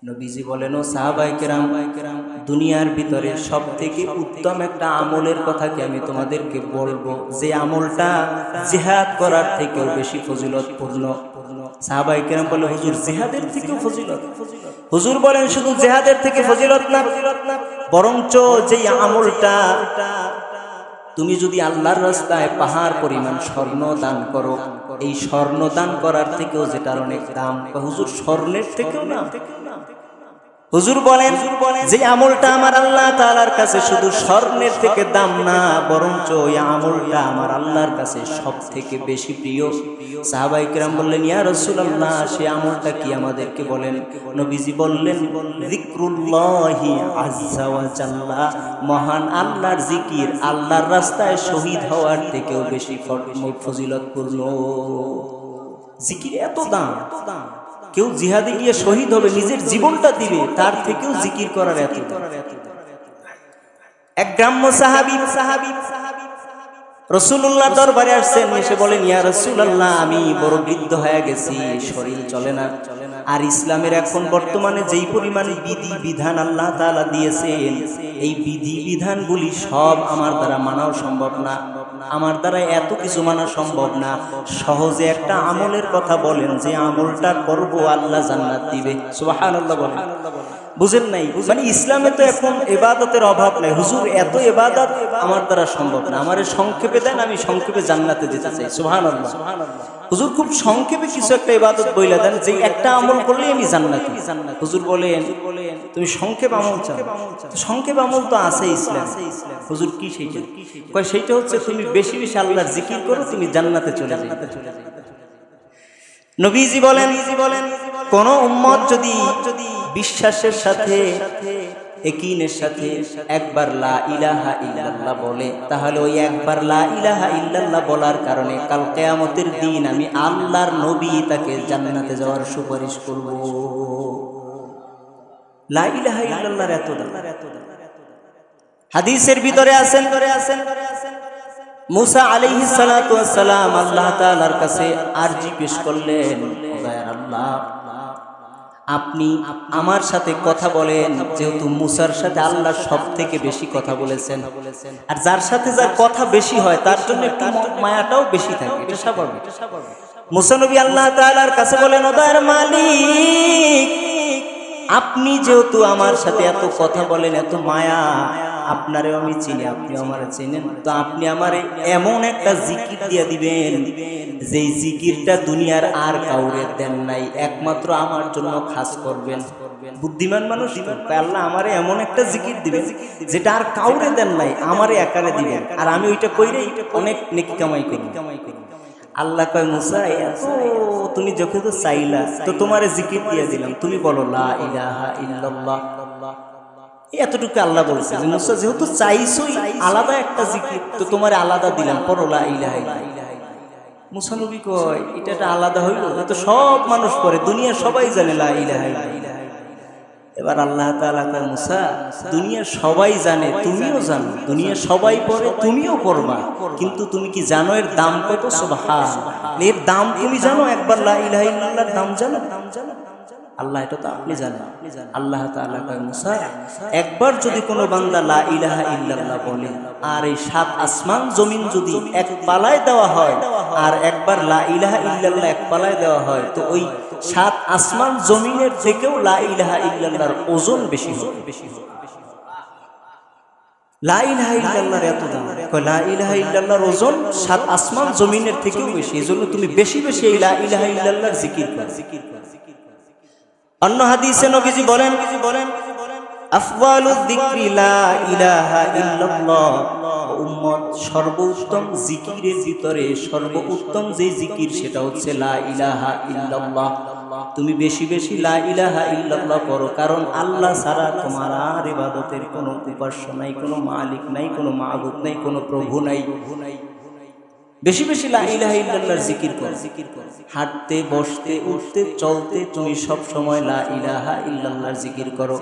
নবীজি বলেন, ও সাহাবায়ে কেরাম, দুনিয়ার ভিতরে সবথেকে উত্তম একটা আমলের কথা কি আমি তোমাদেরকে বলবো, যে আমলটা জিহাদ করার থেকেও বেশি ফজিলতপূর্ণ। সাহাবায়ে কেরাম বলে, হুজুর জিহাদের থেকেও ফজিলত? হুজুর বলেন, শুধু জিহাদের থেকে ফজিলত না, বরঞ্চ যেই আমলটা তুমি যদি আল্লাহর রাস্তায় পাহাড় পরিমাণ স্বর্ণ দান করো, এই স্বর্ণ দান করার থেকেও যেটার অনেক দাম। হুজুর স্বর্ণের থেকেও না? হুজুর বলেন, যে আমলটা আমার আল্লাহ তাআলার কাছে শুধু স্বর্ণের থেকে দাম না, বরঞ্চ ওই আমলটা আমার আল্লাহর কাছে সবথেকে বেশি প্রিয়। সাহাবায়ে কেরাম বললেন, ইয়া রাসূলুল্লাহ, সেই আমলটা কি আমাদেরকে বলেন। নবীজি বললেন, যিকরুল্লাহি আযজা ওয়া জাল্লা, মহান আল্লাহর জিকির, আল্লাহর রাস্তায় শহীদ হওয়ার থেকেও বেশি ফজিলতপূর্ণ। জিকির এত দাম, কেউ জিহাদে গিয়ে শহীদ হবে, নিজের জীবনটা দিবে, তার থেকেও জিকির করার এত। এক গ্রাম্য সাহাবী রাসূলুল্লাহ দরবারে আসছেন, এসে বলেন, ইয়া রাসূলুল্লাহ, আমি বড় বৃদ্ধ হয়ে গেছি, শরীর চলে না, আর ইসলামের এখন বর্তমানে যেই পরিমাণ বিধি বিধান আল্লাহ তাআলা দিয়েছেন, এই বিধি বিধানগুলি সব আমার দ্বারা মানাও সম্ভব না, আমার দ্বারা এত কিছু মানা সম্ভব না। সহজে একটা আমলের কথা বলেন, যে আমলটা করব আল্লাহ জান্নাত দিবে। সুবহানাল্লাহ বলেন। বুঝেন নাই? মানে ইসলামে তো এখন ইবাদতের অভাব নাই। হুজুর, এত ইবাদত আমার দ্বারা সম্ভব না, আমারে সংক্ষেপে দেন, আমি সংক্ষেপে জান্নাতে যেতে চাই। সুবহানাল্লাহ। হুজুর, খুব সংক্ষেপে কিছু একটা ইবাদত বইলা দেন, যে একটা আমল করলেই আমি জান্নাতি। হুজুর বলেন, তুমি সংক্ষেপ আমল চাও? সংক্ষেপ আমল তো আছে ইসলাম। হুজুর, কি সেইটা? কয়, সেইটা হচ্ছে তুমি বেশি বেশি আল্লাহর জিকির করো, তুমি জান্নাতে চলে যাবে। নবীজি বলেন, কোন উম্মত যদি বিশ্বাসের সাথে, ইয়াকিনের সাথে একবার লা ইলাহা ইল্লাল্লাহ বলে, তাহলে ওই একবার লা ইলাহা ইল্লাল্লাহ বলার কারণে কাল কিয়ামতের দিন আমি আল্লাহর নবী তাকে জান্নাতে যাওয়ার সুপারিশ করব। লা ইলাহা ইল্লাল্লাহর এত দাম। হাদিসের ভিতরে আছেন, মুসা আলাইহিস সালাতু ওয়াস সালাম আল্লাহ তাআলার কাছে আরজি পেশ করলেন, দয়ার আল্লাহ, আপনি আমার সাথে কথা বলেন, যেহেতু মুসার সাথে আল্লাহ সবথেকে বেশি কথা বলেছেন, আর যার সাথে যার কথা বেশি হয় তার জন্য একটু মায়াটাও বেশি থাকে, এটা স্বাভাবিক। মুসা নবী আল্লাহ তাআলার কাছে বলেন, ও দয়ার মালিক, আপনি যেহেতু আমার সাথে এত কথা বলেন, এত মায়া, আপনারেও আমি চিনি, আপনি আমারে চেনেন, তো আপনি আমারে এমন একটা জিকির দিয়ে দিবেন, যেই জিকিরটা দুনিয়ার আর কাউরে দেন নাই, একমাত্র আমার জন্য খাস করবেন। বুদ্ধিমান মানুষ আল্লাহ আমারে এমন একটা জিকির দিবেন যেটা আর কাউরে দেন নাই, আমারে একারে দিবেন, আর আমি ওইটা কইরে অনেক নেকি কামাই করি। আল্লাহ কয়, মুসা, তুমি যখন তো চাইলা, তো তোমারে জিকির দিয়ে দিলাম, তুমি বলো লা ইলাহা ইল্লাল্লাহ। এতটুকু আল্লাহ বলছে যে মুসা, যেহেতু চাইছই আলাদা একটা জিকির, তো তোমারে আলাদা দিলাম, পড়ো লা ইলাহা ইল্লাল্লাহ। মুসা নবী কয়, এটা আলাদা হইল, তো সব মানুষ পড়ে, দুনিয়া সবাই জানে লা ইলাহা ইল্লাল্লাহ। এবার আল্লাহ তাআলা কয়, মুসা, দুনিয়া সবাই জানে, তুমিও জানো, দুনিয়া সবাই পড়ে, তুমিও পড়বা, কিন্তু তুমি কি জানো এর দাম কত? সুবহানাল্লাহ। এর দাম তুমি জানো? একবার লা ইলাহা ইল্লাল্লাহর দাম জানো? আল্লাহ, এটা তো আপনি জানেন। আল্লাহ তাআলা কয়, মুসা, একবার যদি কোনো বান্দা লা ইলাহা ইল্লাল্লাহ বলে, আর এই 7 আসমান জমিন যদি এক পালায় দেওয়া হয়, আর একবার লা ইলাহা ইল্লাল্লাহ এক পালায় দেওয়া হয়, তো ওই 7 আসমান জমিনের থেকেও লা ইলাহা ইল্লাল্লাহর ওজন বেশি হবে। লা ইলাহা ইল্লাল্লাহর এত দাম, কয় লা ইলাহা ইল্লাল্লাহর ওজন 7 আসমান জমিনের থেকেও বেশি, এজন্য তুমি বেশি বেশি এই লা ইলাহা ইল্লাল্লাহর জিকির করো। অন্য হাদিসে নবীজি বলেন, আফদালুয যিকরি লা ইলাহা ইল্লাল্লাহ। উম্মত, সর্বোত্তম জিকিরের ভিতরে সর্বোত্তম যে জিকির, সেটা হচ্ছে লা ইলাহা ইল্লাল্লাহ। তুমি বেশি বেশি লা ইলাহা ইল্লাল্লাহ করো, কারণ আল্লাহ ছাড়া তোমার আর ইবাদতের কোনো উপাস্য নাই, কোনো মালিক নাই, কোনো মাবুদ নাই, কোনো প্রভু নাই। বেশি বেশি লা ইলাহা ইল্লাল্লাহর জিকির করো। হাঁটতে, বসতে, উঠতে, চলতে তুমি সব সময় লা ইলাহা ইল্লাল্লাহর জিকির করো।